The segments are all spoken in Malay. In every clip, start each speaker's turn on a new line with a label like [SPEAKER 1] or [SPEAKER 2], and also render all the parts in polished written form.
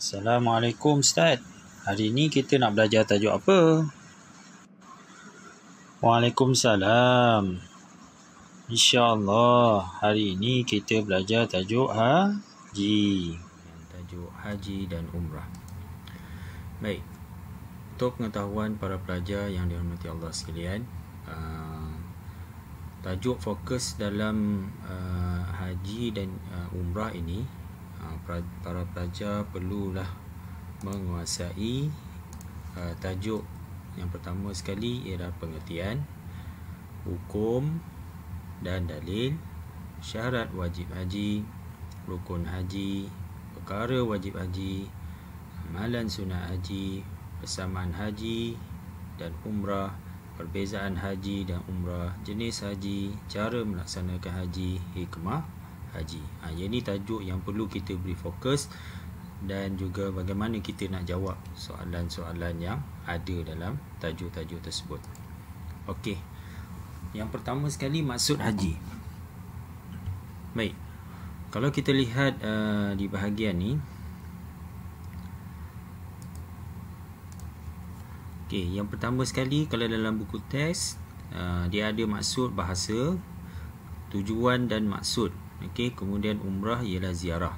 [SPEAKER 1] Assalamualaikum Ustaz. Hari ni kita nak belajar tajuk apa? Waalaikumsalam. InsyaAllah hari ini kita belajar tajuk haji. Tajuk haji dan umrah. Baik. Untuk pengetahuan para pelajar yang dirahmati Allah sekalian, tajuk fokus dalam haji dan umrah ini, para pelajar perlulah menguasai tajuk yang pertama sekali ialah pengertian, hukum dan dalil, syarat wajib haji, rukun haji, perkara wajib haji, amalan sunat haji, persamaan haji dan umrah, perbezaan haji dan umrah, jenis haji, cara melaksanakan haji, hikmah haji. Ini tajuk yang perlu kita beri fokus, dan juga bagaimana kita nak jawab soalan-soalan yang ada dalam tajuk-tajuk tersebut. Okey. Yang pertama sekali, maksud haji. Baik. Kalau kita lihat di bahagian ni, okey, yang pertama sekali kalau dalam buku teks dia ada maksud bahasa, tujuan dan maksud. Okey, kemudian umrah ialah ziarah.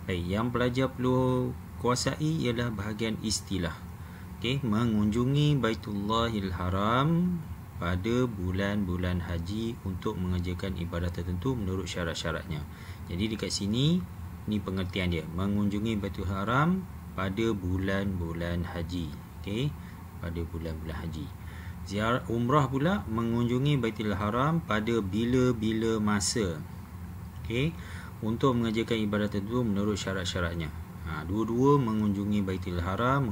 [SPEAKER 1] Baik, yang pelajar perlu kuasai ialah bahagian istilah. Okey, mengunjungi Baitullahil Haram pada bulan-bulan haji untuk mengerjakan ibadat tertentu menurut syarat-syaratnya. Jadi dekat sini ni pengertian dia, mengunjungi Baitul Haram pada bulan-bulan haji. Okey, pada bulan-bulan haji. Ziarah umrah pula mengunjungi Baitul Haram pada bila-bila masa. Okey, untuk mengerjakan ibadat tertentu menurut syarat-syaratnya. Dua-dua mengunjungi Baitul Haram,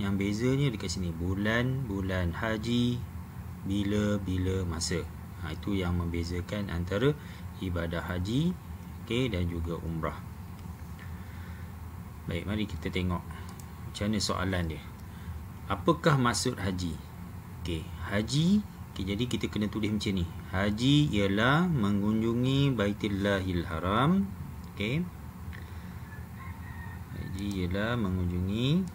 [SPEAKER 1] yang bezanya dekat sini bulan-bulan haji, bila-bila masa. Itu yang membezakan antara ibadah haji, okey, dan juga umrah. Baik, mari kita tengok macam mana soalan dia. Apakah maksud haji? Okey, haji, jadi kita kena tulis macam ni. Haji ialah mengunjungi Baitullahil Haram. Okey. Haji ialah mengunjungi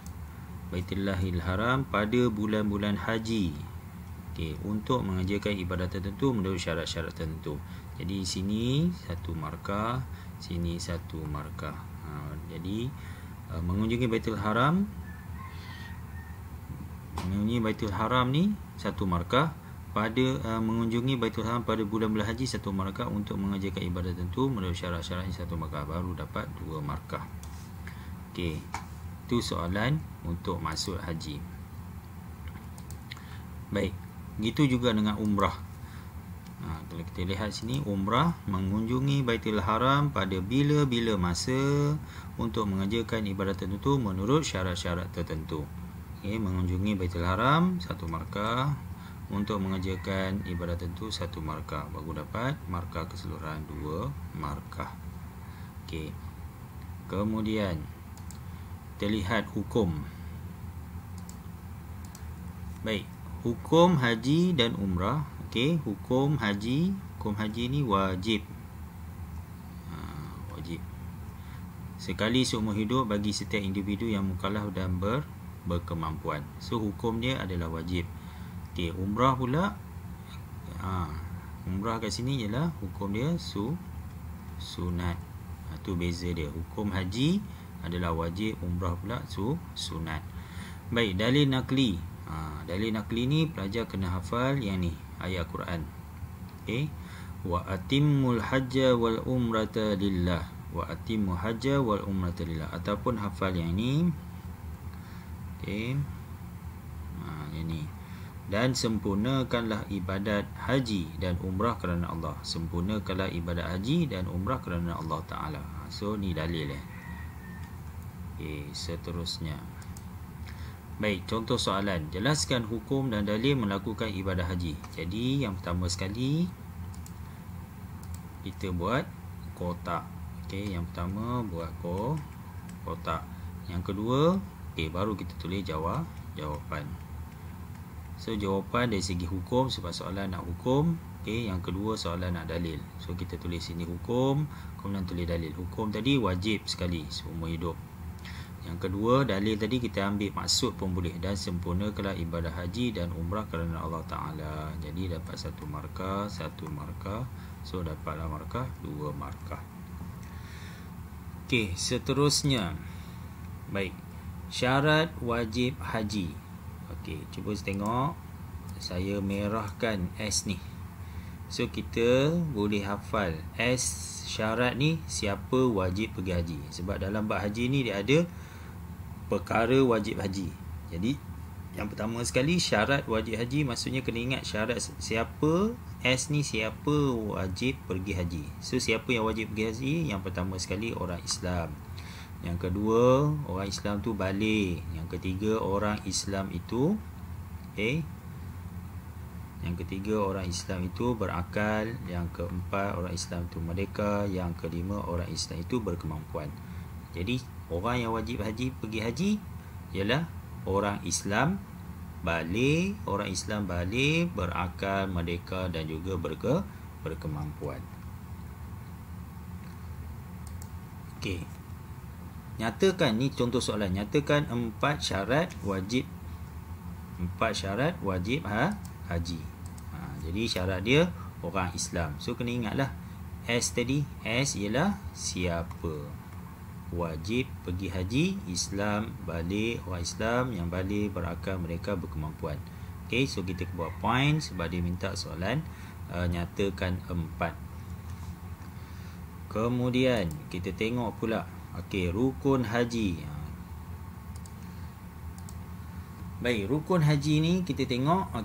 [SPEAKER 1] Baitullahil Haram pada bulan-bulan haji. Okey, untuk mengerjakan ibadat tertentu menurut syarat-syarat tertentu. Jadi sini satu markah, sini satu markah. Jadi mengunjungi Baitul Haram, mengunjungi Baitul Haram ni satu markah, pada mengunjungi Baitul Haram pada bulan-bulan haji satu markah, untuk mengerjakan ibadat tertentu menurut syarat-syaratnya satu markah, baru dapat dua markah. Okey, itu soalan untuk maksud haji. Baik, begitu juga dengan umrah. Kalau kita lihat sini, umrah mengunjungi Baitul Haram pada bila-bila masa untuk mengerjakan ibadat tertentu menurut syarat-syarat tertentu. Okey, mengunjungi Baitul Haram satu markah, untuk mengerjakan ibadat tertentu satu markah, baru dapat markah keseluruhan dua markah. Okey. Kemudian kita lihat hukum. Baik, hukum haji dan umrah. Okey, hukum haji ni wajib. Wajib. Sekali seumur hidup bagi setiap individu yang mukallaf dan berkemampuan. So hukum dia adalah wajib. Okey, umrah pula, umrah kat sini ialah hukum dia sunat. Itu beza dia. Hukum haji adalah wajib, umrah pula sunat. Baik, dalil naqli. Dalil naqli ni pelajar kena hafal yang ni, ayat Quran. Okey, wa atimmul hajja wal umrata lillah. Wa atimmu hajja wal umrata lillah, ataupun hafal yang ni. Okey. Yang ni. Dan sempurnakanlah ibadat haji dan umrah kerana Allah. Sempurnakanlah ibadat haji dan umrah kerana Allah Ta'ala. So ni dalil . Okay, seterusnya. Baik, contoh soalan. Jelaskan hukum dan dalil melakukan ibadah haji. Jadi yang pertama sekali kita buat kotak. Okay, yang pertama buat kotak. Yang kedua, okay, baru kita tulis jawapan. So jawapan dari segi hukum, sebab soalan nak hukum. Okey, yang kedua soalan nak dalil. So kita tulis sini hukum, kemudian tulis dalil. Hukum tadi wajib sekali seumur hidup. Yang kedua, dalil tadi kita ambil maksud pun boleh. Dan sempurnakanlah ibadah haji dan umrah kerana Allah Ta'ala. Jadi dapat 1 markah, 1 markah. So dapatlah markah 2 markah. Okey, seterusnya. Baik, syarat wajib haji. Okey, cuba tengok. Saya merahkan S ni. So kita boleh hafal S syarat ni, siapa wajib pergi haji. Sebab dalam bab haji ni dia ada perkara wajib haji. Jadi yang pertama sekali, syarat wajib haji, maksudnya kena ingat syarat siapa. S ni siapa wajib pergi haji. So siapa yang wajib pergi haji? Yang pertama sekali orang Islam. Yang kedua, orang Islam tu balik. Yang ketiga, orang Islam itu Yang ketiga, orang Islam itu berakal. Yang keempat, orang Islam itu merdeka. Yang kelima, orang Islam itu berkemampuan. Jadi orang yang wajib haji pergi haji ialah orang Islam balik, orang Islam balik, berakal, merdeka dan juga berkemampuan. Okey. Nyatakan, ni contoh soalan. Nyatakan 4 syarat wajib haji. Jadi syarat dia orang Islam. So kena ingatlah S tadi. S ialah siapa wajib pergi haji. Islam, balik, orang Islam yang balik, berakal, mereka berkemampuan. Okay, so kita buat point sebab dia minta soalan nyatakan 4. Kemudian kita tengok pula rukun haji. Baik, rukun haji ni kita tengok.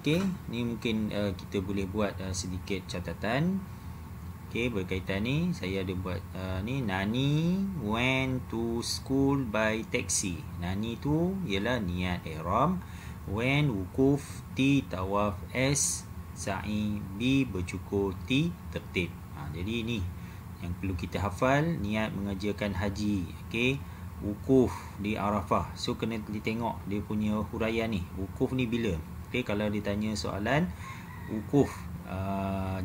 [SPEAKER 1] Ni mungkin kita boleh buat sedikit catatan. Berkaitan ni saya ada buat ni. Nani went to school by taxi. Nani tu ialah niat ihram. Went wukuf, T tawaf, S sa'i, B bercukur, T tertib. Jadi ni yang perlu kita hafal, niat mengerjakan haji. Wukuf di Arafah. So kena ditengok dia punya huraian ni. Wukuf ni bila? Kalau ditanya soalan wukuf,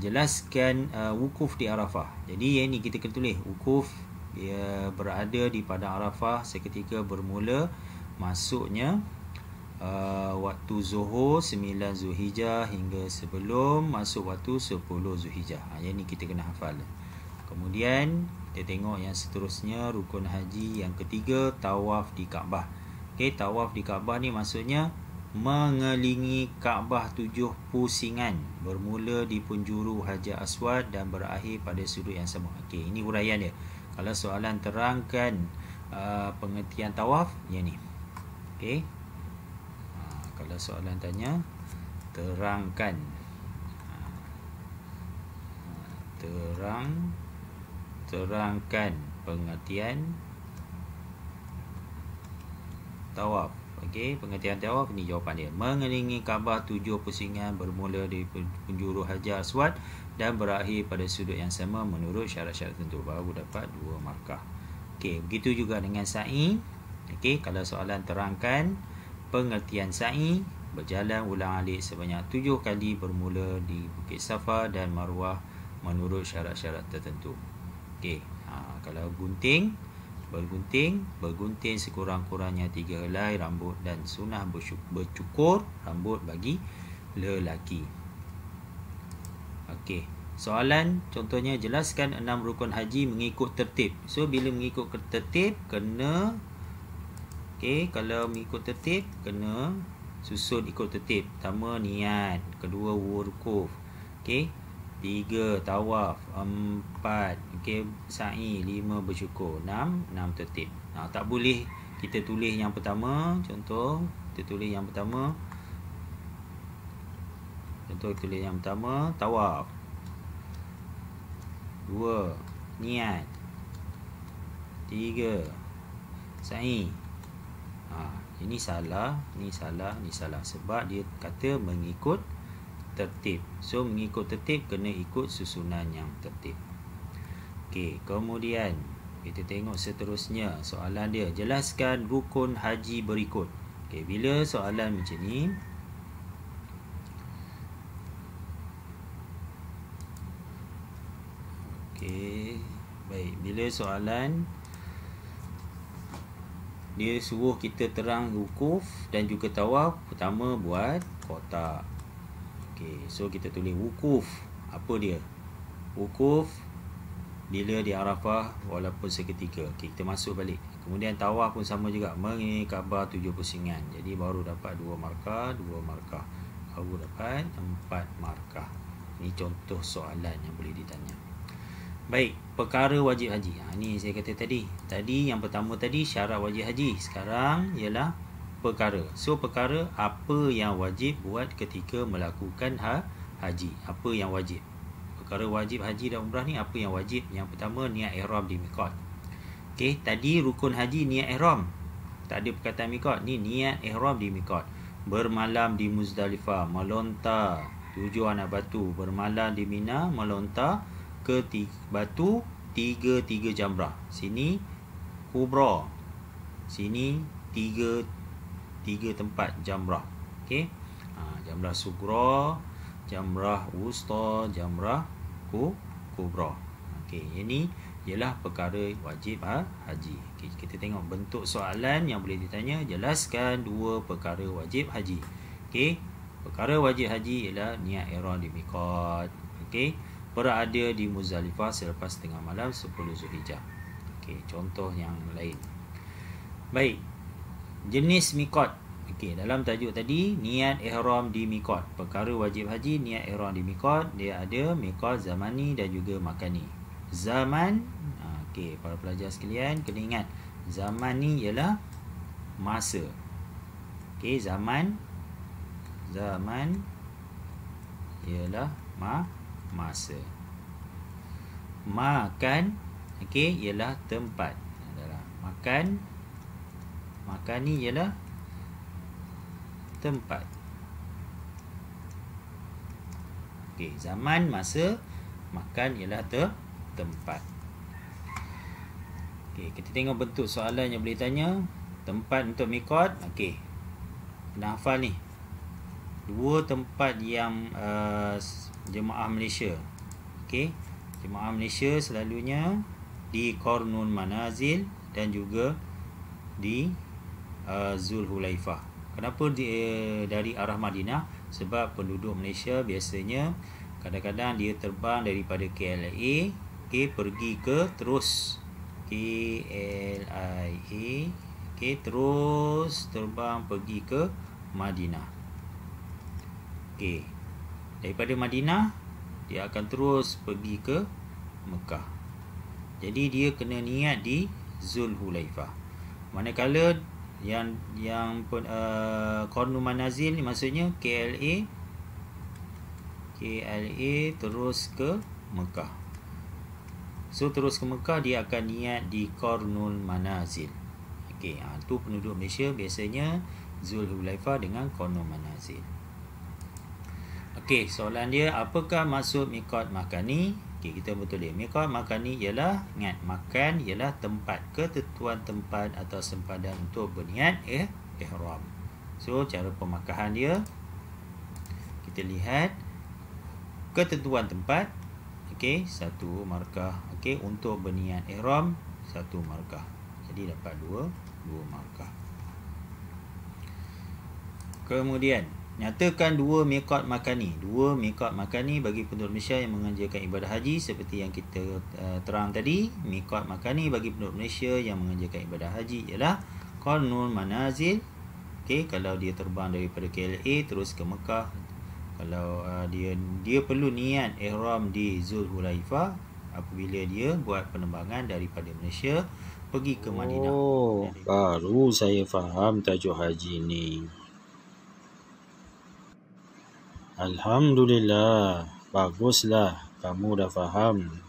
[SPEAKER 1] jelaskan wukuf di Arafah. Jadi yang ni kita kena tulis wukuf dia berada di padang Arafah seketika bermula masuknya waktu Zuhur 9 Zulhijjah hingga sebelum masuk waktu 10 Zulhijjah. Yang ni kita kena hafal. Kemudian kita tengok yang seterusnya, rukun haji yang ketiga, tawaf di Kaabah. Tawaf di Kaabah ni maksudnya mengelilingi Kaabah 7 pusingan, bermula di penjuru Hajar Aswad dan berakhir pada sudut yang sama. Ini huraian dia. Kalau soalan terangkan pengertian tawaf, yang ni. Kalau soalan tanya terangkan terangkan pengertian tawaf. Pengertian tawaf ni jawapan dia. Mengelilingi Kaabah 7 pusingan, bermula di penjuru Hajar Aswad dan berakhir pada sudut yang sama menurut syarat-syarat tertentu. Baru dapat 2 markah. Begitu juga dengan sa'i. Kalau soalan terangkan pengertian sa'i, berjalan ulang-alik sebanyak 7 kali bermula di Bukit Safa dan Marwah menurut syarat-syarat tertentu. Kalau bergunting sekurang-kurangnya 3 helai rambut dan sunnah bercukur rambut bagi lelaki. Soalan contohnya, jelaskan 6 rukun haji mengikut tertib. So bila mengikut tertib kena kalau mengikut tertib kena susun ikut tertib. Pertama niat, kedua wukuf, 3 tawaf, 4 sa'i, 5 bersyukur, 6 tertib. Tak boleh kita tulis yang pertama. Contoh kita tulis yang pertama. Tawaf. 2 niat. 3 sa'i. Ini salah sebab dia kata mengikut tertib. So mengikut tertib kena ikut susunan yang tertib. Kemudian kita tengok seterusnya soalan dia. Jelaskan rukun haji berikut. Bila soalan macam ni, baik, bila soalan dia suruh kita terang wukuf dan juga tawaf. Pertama buat kotak. Okey, so kita tulis wukuf. Apa dia? Wukuf bila di Arafah walaupun seketika. Okey, kita masuk balik. Kemudian tawaf pun sama juga, mengelilingi Kaabah 7 pusingan. Jadi baru dapat 2 markah, 2 markah. Baru dapat 4 markah. Ini contoh soalan yang boleh ditanya. Baik, perkara wajib haji. Ini saya kata tadi. Tadi yang pertama tadi syarat wajib haji. Sekarang ialah perkara. So perkara apa yang wajib buat ketika melakukan haji. Apa yang wajib? Perkara wajib haji dan umrah ni apa yang wajib? Yang pertama niat ihram di miqat. Okey, tadi rukun haji niat ihram. Tak ada perkataan miqat. Ni niat ihram di miqat. Bermalam di Muzdalifah, melontar 7 anak batu, bermalam di Mina, melontar ke batu 3 jamrah. Sini kubra. Sini 3 tempat jamrah. Okey. Jamrah sugra, jamrah wusta, jamrah kubra. Okey, ini ialah perkara wajib haji. Okay, kita tengok bentuk soalan yang boleh ditanya. Jelaskan 2 perkara wajib haji. Okey, perkara wajib haji ialah niat ihram di miqat. Okey, berada di Muzdalifah selepas tengah malam 10 Zulhijjah. Okey, contoh yang lain. Baik, jenis miqat. Okey, dalam tajuk tadi niat ihram di miqat. Perkara wajib haji niat ihram di miqat, dia ada miqat zamani dan juga makani. Zaman, okey, para pelajar sekalian kena ingat, zaman ni ialah masa. Okey, zaman ialah masa. Makan, okey, ialah tempat. Makan ni ialah tempat. Okey, zaman, masa, makan ialah tempat. Okey, kita tengok bentuk soalan yang boleh tanya. Tempat untuk miqat. Okey, kena hafal ni 2 tempat yang jemaah Malaysia. Okey, jemaah Malaysia selalunya di Qarnul Manazil dan juga di Zulhulaifah. Kenapa dari arah Madinah? Sebab penduduk Malaysia biasanya kadang-kadang dia terbang daripada KLIA, okey, pergi ke terus KLIA, okey, terus terbang pergi ke Madinah. Okey, daripada Madinah dia akan terus pergi ke Mekah. Jadi dia kena niat di Zulhulaifah. Manakala yang Qarnul Manazil ni maksudnya KLA terus ke Mekah. So terus ke Mekah dia akan niat di Qarnul Manazil. Okey, tu penduduk Malaysia biasanya Zulhulaifah dengan Qarnul Manazil. Okey, soalan dia, apakah maksud miqat makani? Okey, kita betul dia. Miqat makani ialah, ingat, makan ialah tempat, ketentuan tempat atau sempadan untuk berniat ihram. So cara pemakahan dia, kita lihat ketentuan tempat. Okey, 1 markah. Okey, untuk berniat ihram 1 markah. Jadi dapat 2 markah. Kemudian nyatakan 2 miqat makani. 2 miqat makani bagi penduduk Malaysia yang mengerjakan ibadah haji seperti yang kita terang tadi. Miqat makani bagi penduduk Malaysia yang mengerjakan ibadah haji ialah Qarnul Manazil. Okey, kalau dia terbang daripada KLA terus ke Mekah. Kalau dia perlu niat ihram di Zulhulaifah apabila dia buat penerbangan daripada Malaysia pergi ke Madinah.
[SPEAKER 2] Baru saya faham tajuk haji ni. Alhamdulillah, baguslah kamu dah faham.